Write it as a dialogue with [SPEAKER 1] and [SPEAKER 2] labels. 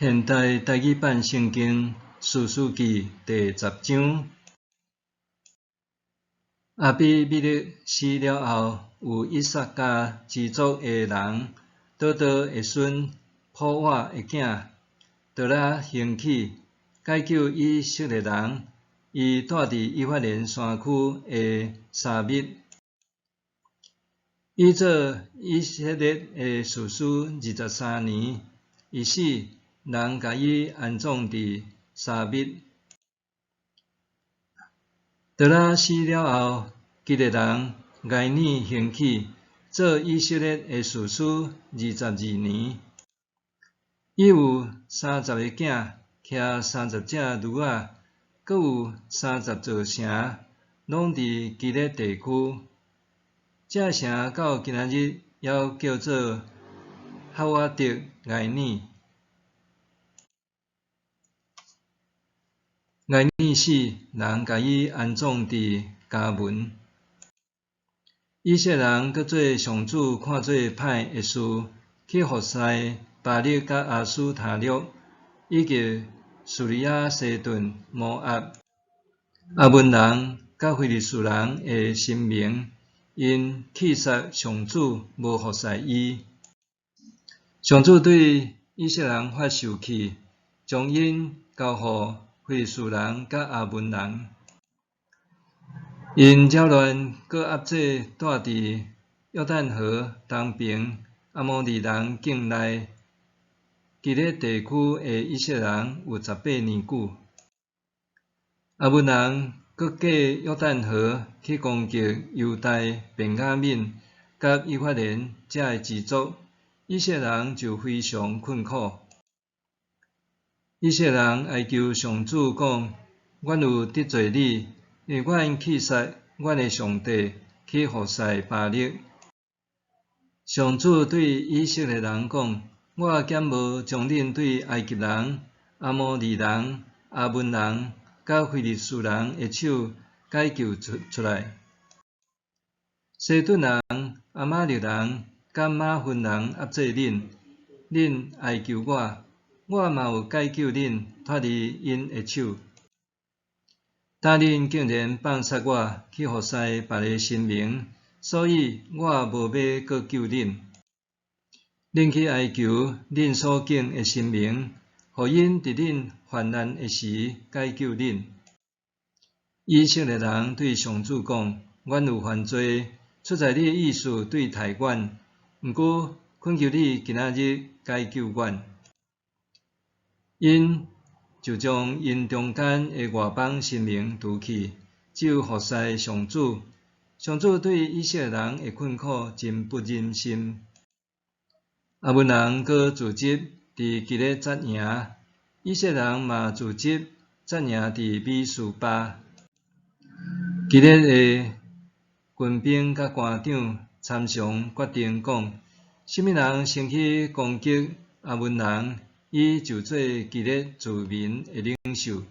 [SPEAKER 1] 现代台语版圣经士师记第10章。亚比米勒死了后，有以撒家支族的人倒的孙普瓦的囝，就来兴起解救以色列人。伊住伫以法莲山区的沙密。伊做以色列的士师23年，伊死，人甲伊安葬伫沙密。得拉死了后，基列人挨年兴起，做以色列的士师22年。伊有30个囝，骑30只驴仔，阁有30座城，拢伫基列地区。这城到今仔日还叫做哈瓦德挨年。挨年死，人甲伊安葬伫迦门。以色列人搁做上主看做歹的事，去服侍巴力甲阿斯塔略，以及苏利亚西顿、摩押、阿门人甲非利士人的神明，因弃杀上主，无服侍伊。上主对以色列人发怒气，将因交予非利士人甲阿门人。因扰乱搁压制住伫约旦河东边阿摩利人境内基列地区的以色列人有18年久。阿门人搁过约旦河去攻击犹大、便雅悯甲以法莲这的支族，以色列人就非常困苦。以色列人哀求上主讲：阮有得罪你，因为阮弃杀阮的上帝，去服侍巴力。上主对以色列人讲：我减无将恁对埃及人、阿摩利人、阿门人甲非利士人的手解救出来。西顿人、阿玛力人甲马芬人压制恁，恁哀求我，我嘛有解救恁，脱离因的手。但恁竟然放杀我，去服侍别个神明，所以我无要搁救恁。恁去哀求恁所敬的神明，互因伫恁患难的时解救恁。以色列人对上主讲：阮有犯罪，出在你的意思对待阮，毋过恳求你今仔日解救阮。因就将因中间的外邦神明除去，只有服侍上主。上主对以色列人的困苦真不忍心。阿门人搁自集伫基列扎营，以色列人嘛自集扎营伫米斯巴。基列的军兵甲官长参详决定讲：什么人先去攻击阿门人，伊就做基列自民的领袖。